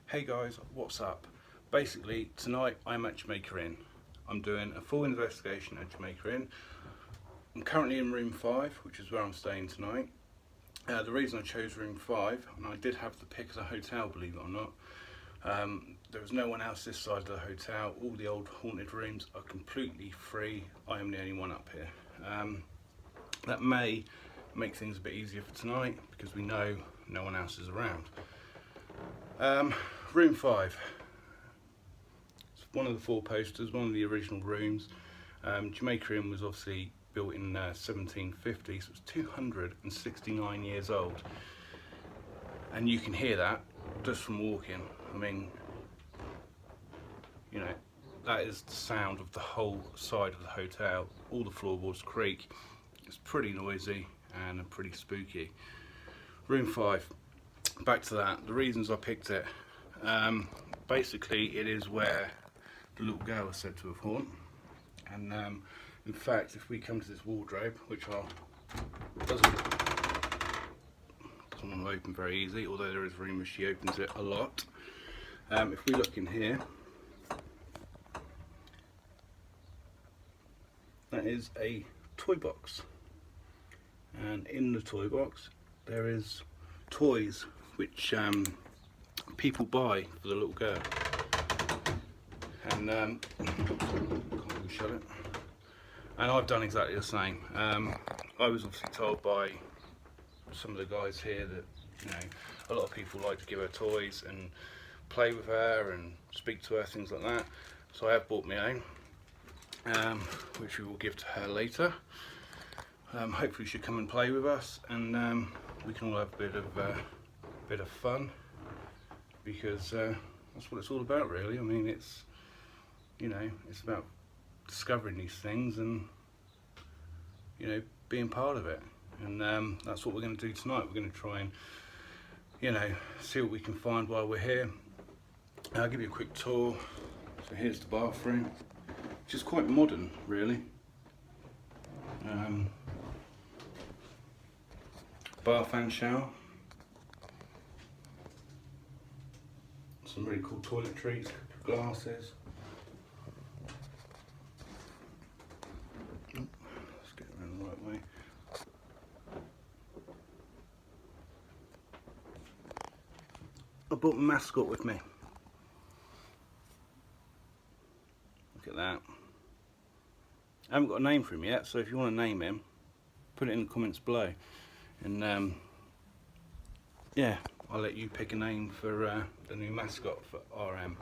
Hey guys, what's up? Basically, tonight I'm at Jamaica Inn. I'm doing a full investigation at Jamaica Inn. I'm currently in room 5, which is where I'm staying tonight. The reason I chose room 5, and I did have the pick of the hotel, believe it or not, there was no one else this side of the hotel. All the old haunted rooms are completely free. I am the only one up here. That may make things a bit easier for tonight because we know no one else is around. Room 5. It's one of the 4 posters, one of the original rooms. Jamaica Inn was obviously built in 1750, so it's 269 years old. And you can hear that just from walking. I mean, you know, that is the sound of the whole side of the hotel. All the floorboards creak. It's pretty noisy and pretty spooky. Room 5. Back to that. The reasons I picked it. Basically, it is where the little girl is said to have haunted. And in fact, if we come to this wardrobe, which doesn't want to open very easy, although there is room where she opens it a lot. If we look in here, that is a toy box, and in the toy box there is toys which people buy for the little girl. And can't really shut it. And I've done exactly the same. I was obviously told by some of the guys here that, you know, a lot of people like to give her toys and play with her and speak to her, things like that. So I have bought my own, which we will give to her later. Hopefully she'll come and play with us, and we can all have a bit of fun, because that's what it's all about, really. I mean, it's, you know, it's about discovering these things and, you know, being part of it. And that's what we're going to do tonight. We're going to try and, you know, see what we can find while we're here. I'll give you a quick tour. So here's the bathroom, which is quite modern, really. Bath and shower. Some really cool toiletries, glasses. Let's get it around the right way. I brought my mascot with me. Look at that. I haven't got a name for him yet, so if you want to name him, put it in the comments below. And yeah, I'll let you pick a name for the new mascot for RM.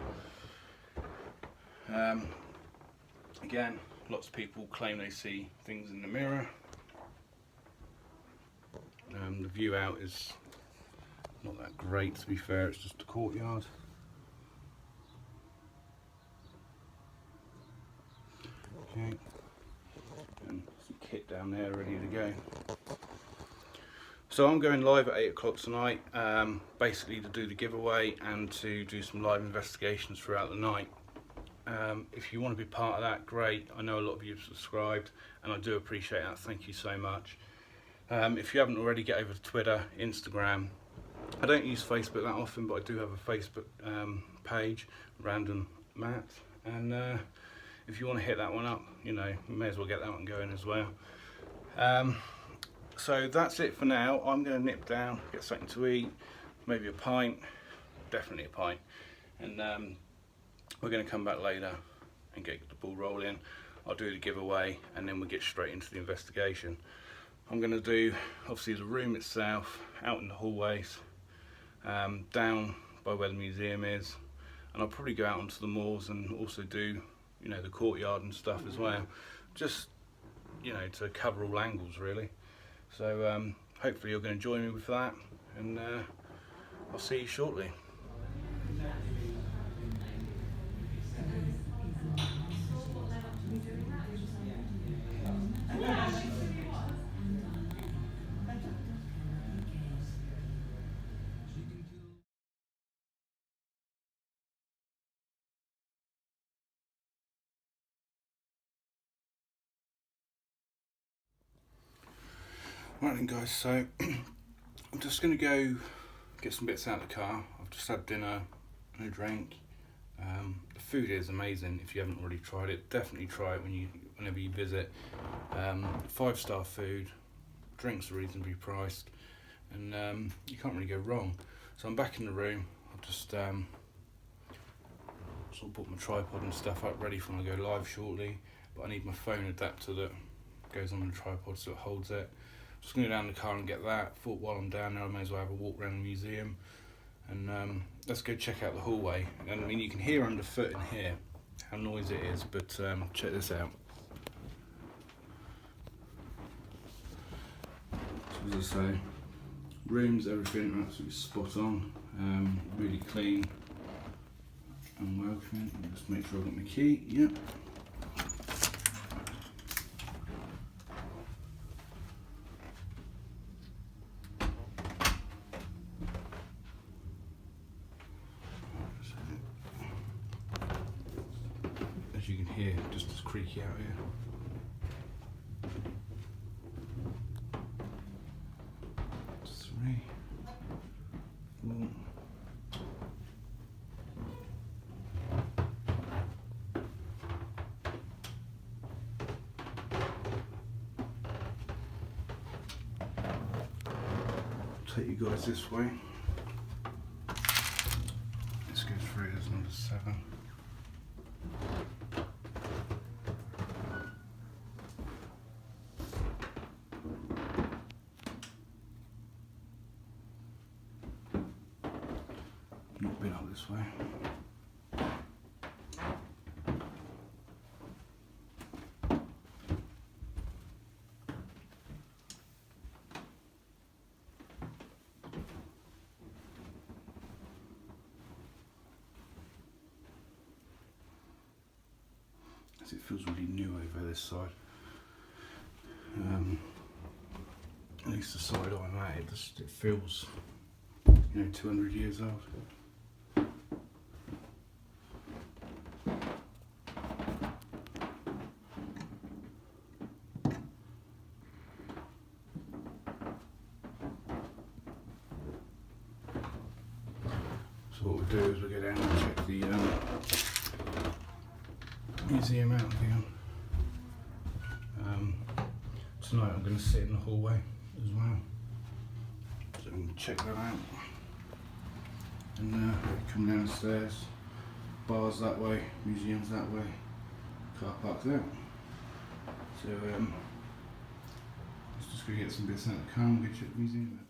Again, lots of people claim they see things in the mirror. The view out is not that great, to be fair. It's just a courtyard. Okay, and some kit down there ready to go. So I'm going live at 8 o'clock tonight, basically to do the giveaway and to do some live investigations throughout the night. If you want to be part of that, great. I know a lot of you have subscribed, and I do appreciate that. Thank you so much. If you haven't already, get over to Twitter, Instagram. I don't use Facebook that often, but I do have a Facebook page, Random Matt. And if you want to hit that one up, you know, you may as well get that one going as well. So that's it for now. I'm going to nip down, get something to eat, maybe a pint, definitely a pint, and we're going to come back later and get the ball rolling. I'll do the giveaway, and then we'll get straight into the investigation. I'm going to do, obviously, the room itself, out in the hallways, down by where the museum is, and I'll probably go out onto the moors and also do, you know, the courtyard and stuff as well, just, you know, to cover all angles, really. So hopefully you're going to join me with that, and I'll see you shortly. Right then guys, so I'm just going to go get some bits out of the car. I've just had dinner, no drink. The food is amazing. If you haven't already tried it, definitely try it whenever you visit. 5-star food, drinks are reasonably priced, and you can't really go wrong. So I'm back in the room. I've just sort of put my tripod and stuff up ready for when I go live shortly, but I need my phone adapter that goes on the tripod so it holds it. Just going to go down the car and get that. Thought while I'm down there I may as well have a walk around the museum, and let's go check out the hallway. And I mean, you can hear underfoot in here how noisy it is, but check this out. So as I say, rooms, everything absolutely spot on, really clean and welcoming. Just make sure I've got my key. Yep. As you can hear, just as creaky out here. Take you guys this way. Let's go through. There's number 7. Not been up this way. It feels really new over this side. At least the side I'm at, it feels, 200 years old. So what we'll do is we'll go down and check the museum out again. Tonight I'm going to sit in the hallway as well, so we can check that out. And come downstairs, bars that way, museums that way, car parks out. So let's just go get some bits out of the car and go check the museum out.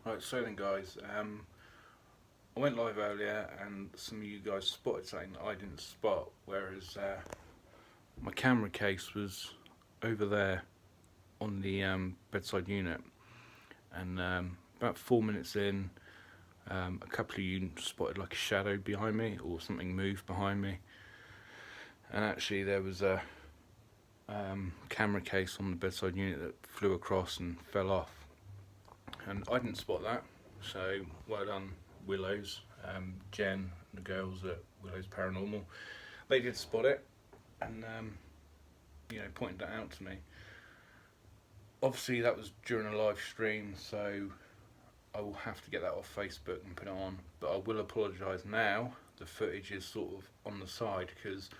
Right, so then guys, I went live earlier and some of you guys spotted something that I didn't spot, whereas my camera case was over there on the bedside unit, and about 4 minutes in, a couple of you spotted like a shadow behind me or something moved behind me, and actually there was a camera case on the bedside unit that flew across and fell off. And I didn't spot that, so well done Willows, Jen and the girls at Willows Paranormal. They did spot it and pointed that out to me. Obviously that was during a live stream, so I will have to get that off Facebook and put it on, but I will apologise now. The footage is sort of on the side because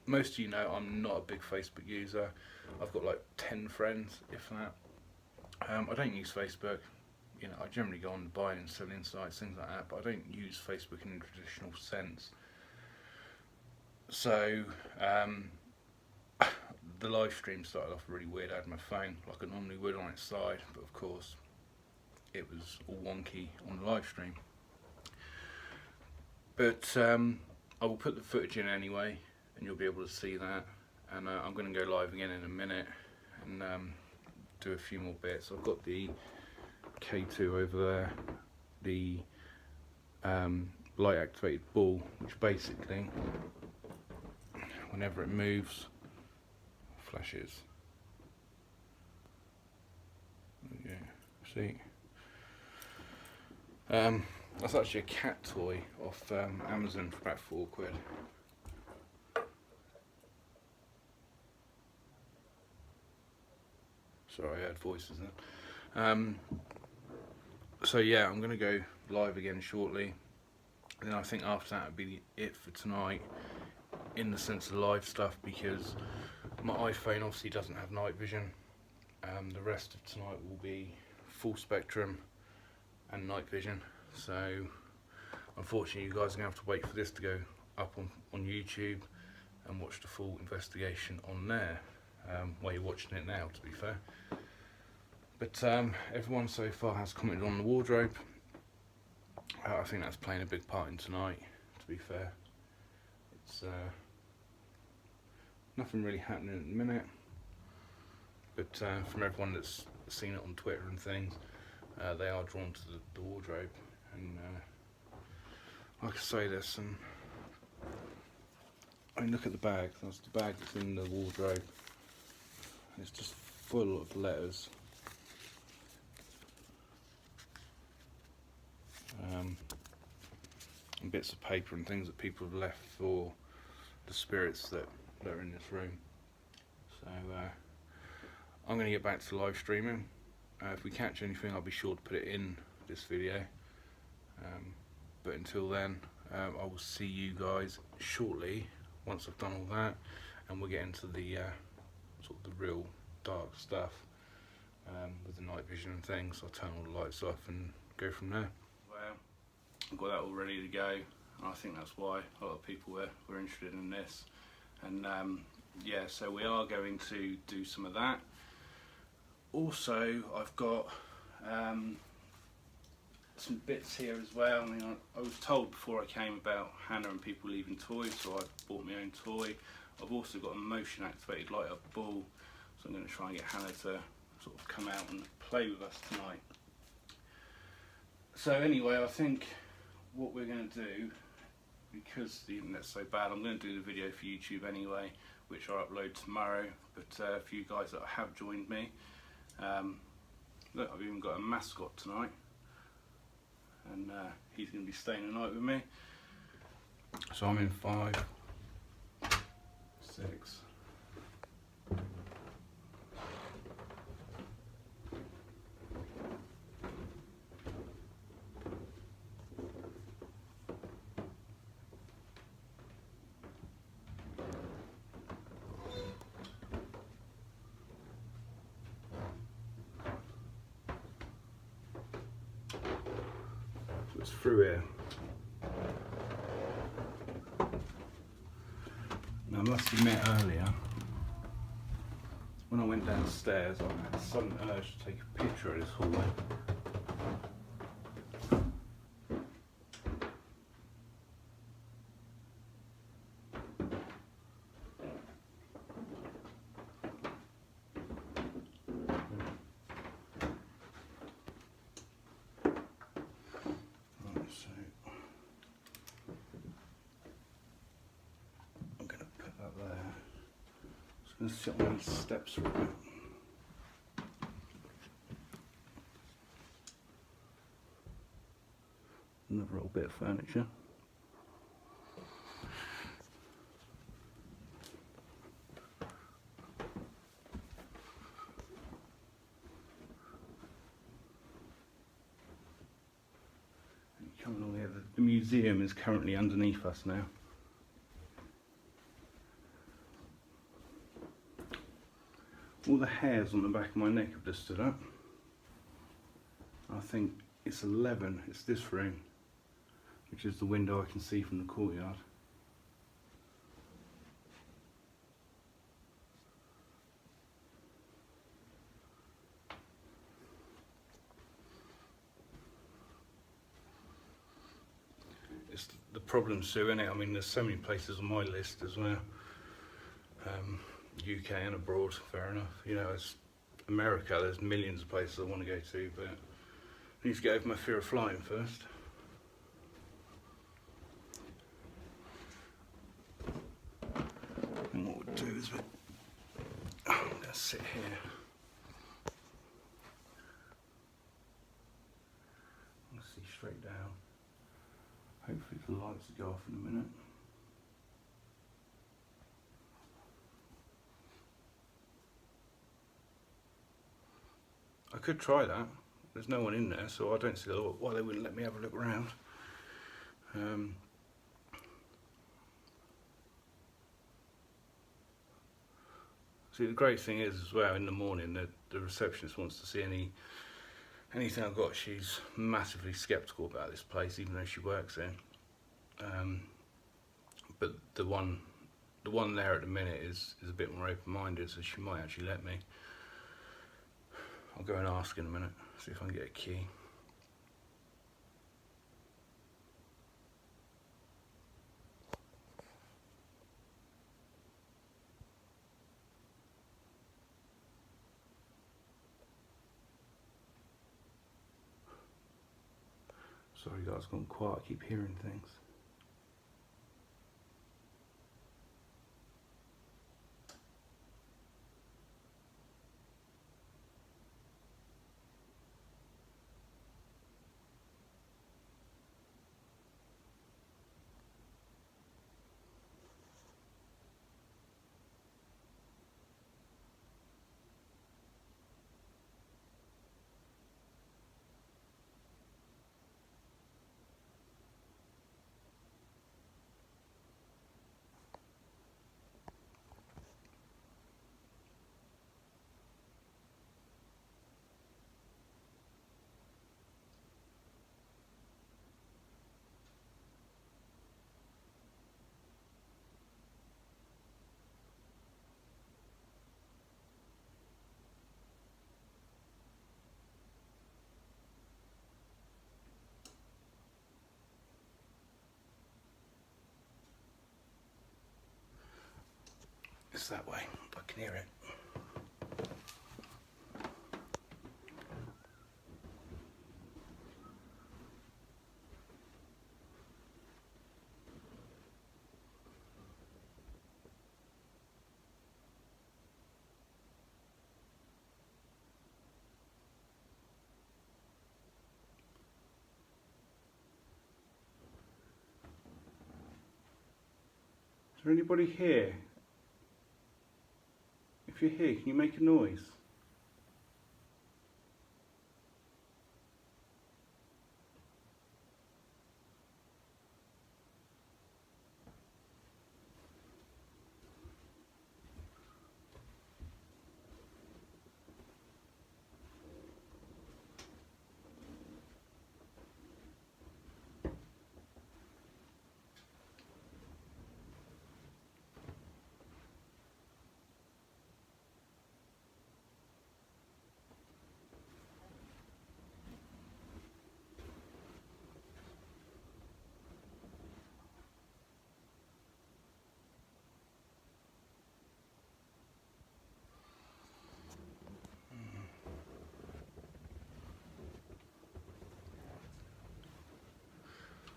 most of you know I'm not a big Facebook user. I've got like 10 friends, if that. I don't use Facebook. I generally go on buying and selling sites, things like that, but I don't use Facebook in a traditional sense. So the live stream started off really weird. I had my phone like I normally would on its side, but of course it was all wonky on the live stream. But I will put the footage in anyway, and you'll be able to see that. And I'm going to go live again in a minute and do a few more bits. I've got the K2 over there, the light activated ball, which basically, whenever it moves, flashes. Yeah, see. That's actually a cat toy off Amazon for about £4. Sorry, I heard voices then. So yeah, I'm going to go live again shortly. And then I think after that would be it for tonight, in the sense of live stuff, because my iPhone obviously doesn't have night vision. The rest of tonight will be full spectrum and night vision. So unfortunately you guys are going to have to wait for this to go up on YouTube and watch the full investigation on there, while you're watching it now, to be fair. But everyone so far has commented on the wardrobe. I think that's playing a big part in tonight, to be fair. It's nothing really happening at the minute, but from everyone that's seen it on Twitter and things, they are drawn to the wardrobe. And like I say, there's some, I mean, look at the bag. That's the bag that's in the wardrobe. It's just full of letters. And bits of paper and things that people have left for the spirits that are in this room. So I'm going to get back to live streaming. If we catch anything, I'll be sure to put it in this video. But until then, I will see you guys shortly once I've done all that, and we'll get into the sort of the real dark stuff with the night vision and things. I'll turn all the lights off and go from there. Well, I've got that all ready to go, and I think that's why a lot of people were interested in this. And yeah, so we are going to do some of that. Also, I've got some bits here as well. I mean, I was told before I came about Hannah and people leaving toys, so I bought my own toy. I've also got a motion activated light up ball, so I'm going to try and get Hannah to sort of come out and play with us tonight. So anyway, I think what we're going to do, because the internet's so bad, I'm going to do the video for YouTube anyway, which I'll upload tomorrow. But for you guys that have joined me, look, I've even got a mascot tonight, and he's going to be staying the night with me. So I'm in 5, 6. It's through here. Now, I must admit earlier, when I went downstairs, I had a sudden urge to take a picture of this hallway. Let's sit on these steps for a bit. Another little bit of furniture. And coming along here, the museum is currently underneath us now. All the hairs on the back of my neck have just stood up. I think it's 11, it's this room, which is the window I can see from the courtyard. It's the problem, Sue, isn't it? I mean, there's so many places on my list as well. UK and abroad, fair enough. You know, it's America, there's millions of places I want to go to, but I need to get over my fear of flying first. And what we'll do is I'm going to sit here. I'll see straight down. Hopefully the lights will go off in a minute. I could try that. There's no one in there, so I don't see why they wouldn't let me have a look around. See, the great thing is as well, in the morning, the receptionist wants to see anything I've got. She's massively sceptical about this place, even though she works there. But the one there at the minute is a bit more open-minded, so she might actually let me. I'll go and ask in a minute, see if I can get a key. Sorry guys, it's gone quiet, I keep hearing things. It's that way, I can hear it. Is there anybody here? If you're here, can you make a noise?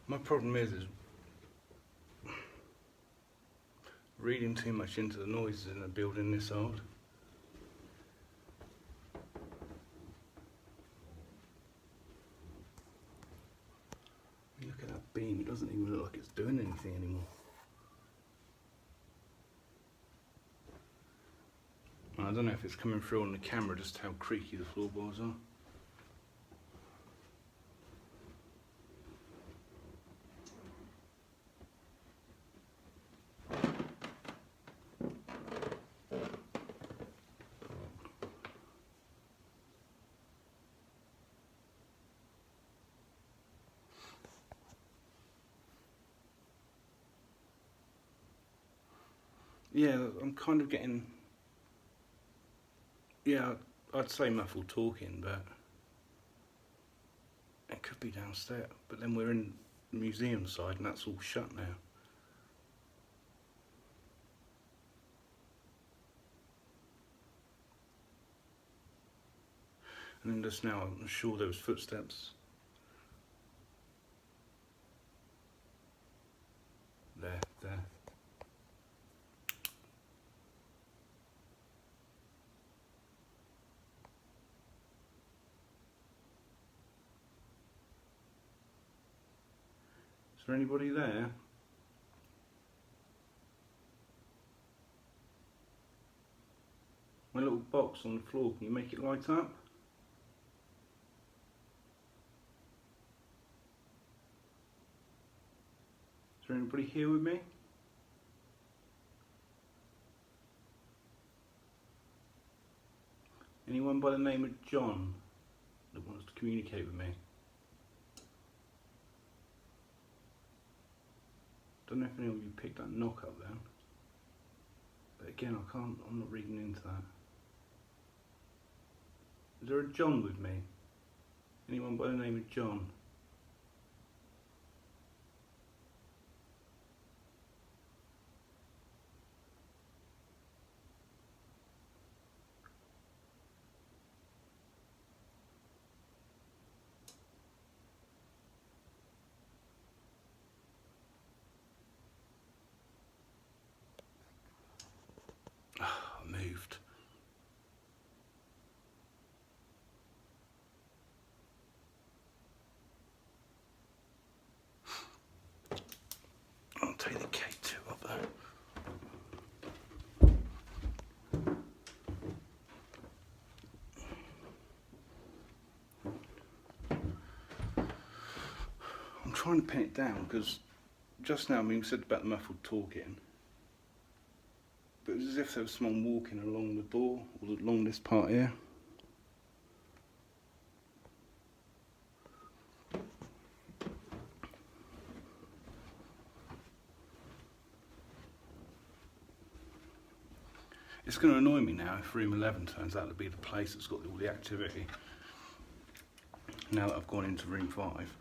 My problem is reading too much into the noises in a building this old. Look at that beam, it doesn't even look like it's doing anything anymore. I don't know if it's coming through on the camera just how creaky the floorboards are. Yeah, I'm kind of getting, yeah, I'd say muffled talking, but it could be downstairs. But then we're in the museum side and that's all shut now. And then just now I'm sure there was footsteps. There. Is there anybody there? My little box on the floor, can you make it light up? Is there anybody here with me? Anyone by the name of John that wants to communicate with me? Don't know if any of you picked that knock up then. But again, I'm not reading into that. Is there a John with me? Anyone by the name of John? Moved. I'll take the K2 up there. I'm trying to pin it down because just now, we said about the muffled talking. But it was as if there was someone walking along the door, or along this part here. It's going to annoy me now if room 11 turns out to be the place that's got all the activity. Now that I've gone into room 5.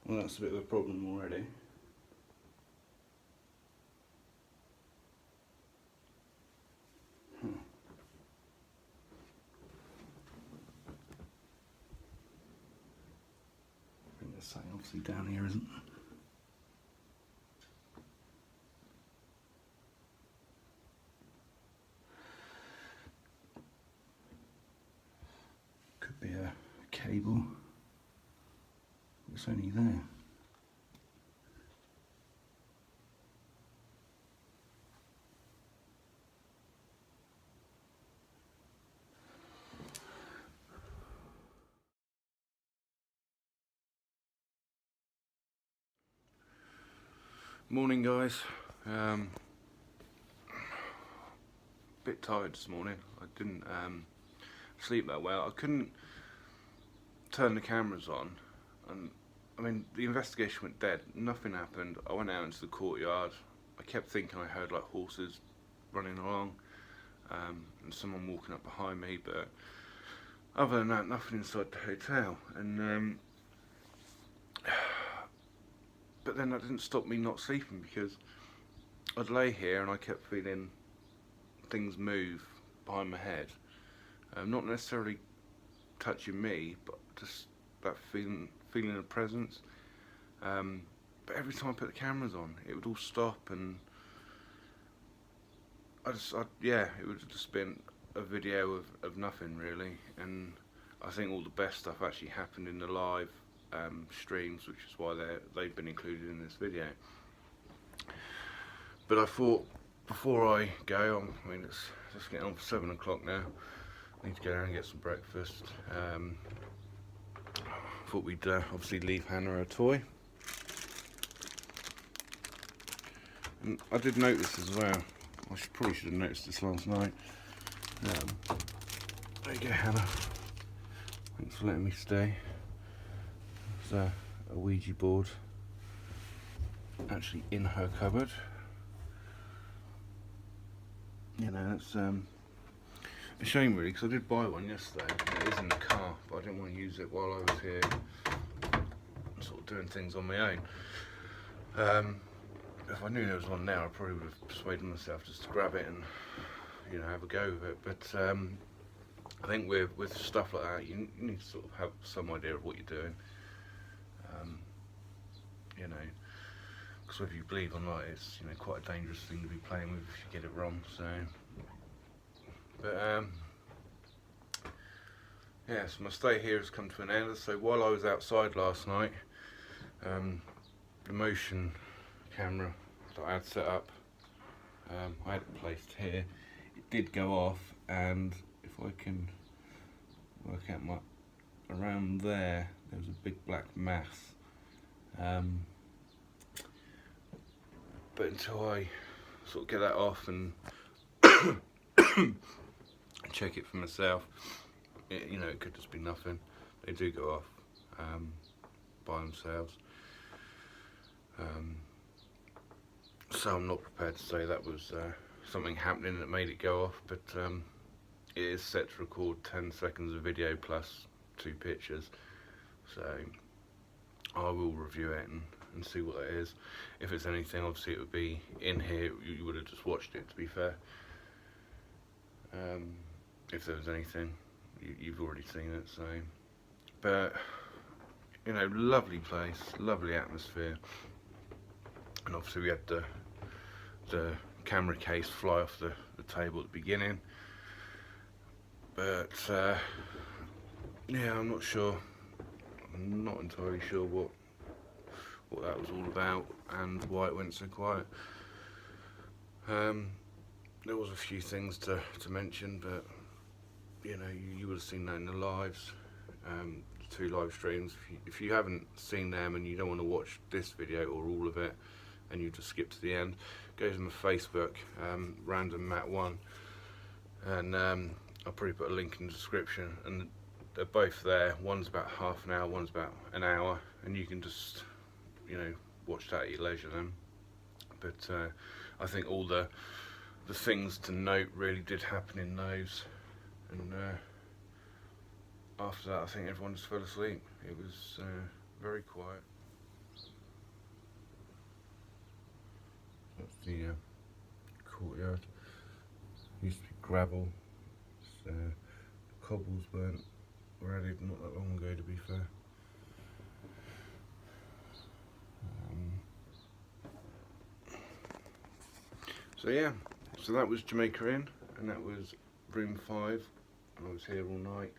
Well, that's a bit of a problem already. Something obviously down here, isn't there? Could be a cable. It's only there. Morning, guys. Bit tired this morning. I didn't sleep that well. I couldn't turn the cameras on, and I mean the investigation went dead. Nothing happened. I went out into the courtyard. I kept thinking I heard like horses running along, and someone walking up behind me. But other than that, nothing inside the hotel. And but then that didn't stop me not sleeping, because I'd lay here and I kept feeling things move behind my head. Not necessarily touching me, but just that feeling of presence. But every time I put the cameras on, it would all stop, and yeah, it would have just been a video of nothing really. And I think all the best stuff actually happened in the live streams, which is why they've been included in this video. But I thought, before I go, I mean it's just getting on for 7 o'clock now, I need to go down and get some breakfast. Thought we'd obviously leave Hannah a toy. And I did notice as well, I probably should have noticed this last night. There you go, Hannah, thanks for letting me stay. A Ouija board actually in her cupboard. You know, it's a shame really, because I did buy one yesterday. It is in the car, but I didn't want to use it while I was here sort of doing things on my own. If I knew there was one there, I probably would have persuaded myself just to grab it and, you know, have a go with it. But I think with stuff like that, you need to sort of have some idea of what you're doing. You know, because whether you believe or not, it's, you know, quite a dangerous thing to be playing with if you get it wrong. So, but yeah, so my stay here has come to an end. So while I was outside last night, the motion camera that I had set up, I had it placed here. It did go off, and if I can work out around there was a big black mass. But until I sort of get that off and check it for myself, you know, it could just be nothing. They do go off by themselves. So I'm not prepared to say that was something happening that made it go off, but it is set to record 10 seconds of video plus 2 pictures. So I will review it and see what that is. If it's anything, obviously it would be in here. You would have just watched it, to be fair. If there was anything, you've already seen it. So, but you know, lovely place, lovely atmosphere, and obviously we had the camera case fly off the table at the beginning. But yeah, I'm not sure. I'm not entirely sure what that was all about and why it went so quiet. There was a few things to mention, but you know, you would have seen that in the lives, the 2 live streams. If you haven't seen them and you don't want to watch this video or all of it, and you just skip to the end, go to my Facebook, Random Matt 1, and I'll probably put a link in the description. And they're both there. One's about half an hour, one's about an hour, and you can just, you know, watch that at your leisure then. But I think all the things to note really did happen in those, and after that I think everyone just fell asleep. It was very quiet. That's the courtyard. Used to be gravel. The cobbles were added not that long ago, to be fair. So yeah, so that was Jamaica Inn, and that was room 5, and I was here all night.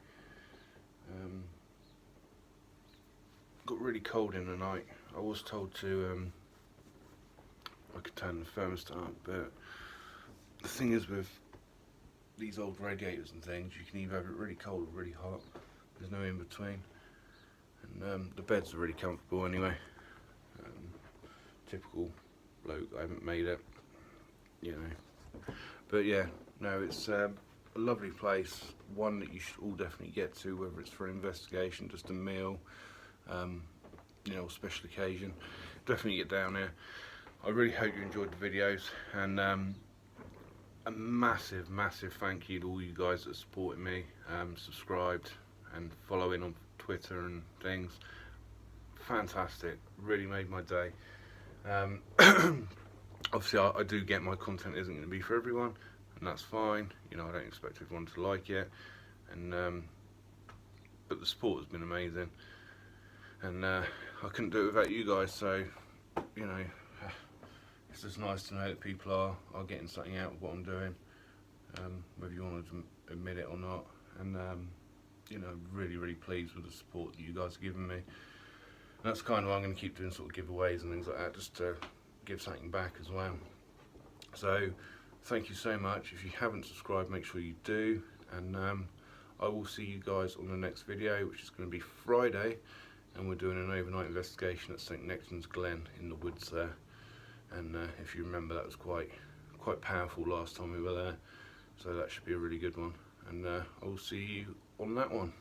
Got really cold in the night. I was told to I could turn the thermostat up, but the thing is with these old radiators and things, you can either have it really cold or really hot. There's no in between, and the beds are really comfortable anyway. Typical bloke, I haven't made it, you know. But yeah, no, it's a lovely place, one that you should all definitely get to, whether it's for an investigation, just a meal, you know, special occasion. Definitely get down there. I really hope you enjoyed the videos, and a massive thank you to all you guys that supported me, subscribed and following on Twitter and things. Fantastic, really made my day. Obviously I do get my content isn't going to be for everyone, and that's fine. You know, I don't expect everyone to like it, and but the support has been amazing, and I couldn't do it without you guys. So, you know, it's just nice to know that people are getting something out of what I'm doing, whether you want to admit it or not. And you know, really pleased with the support that you guys are giving me. And that's kind of why I'm going to keep doing sort of giveaways and things like that, just to give something back as well. So thank you so much. If you haven't subscribed, make sure you do, and I will see you guys on the next video, which is going to be Friday, and we're doing an overnight investigation at St Nectan's Glen in the woods there. And if you remember, that was quite powerful last time we were there, so that should be a really good one, and I will see you on that one.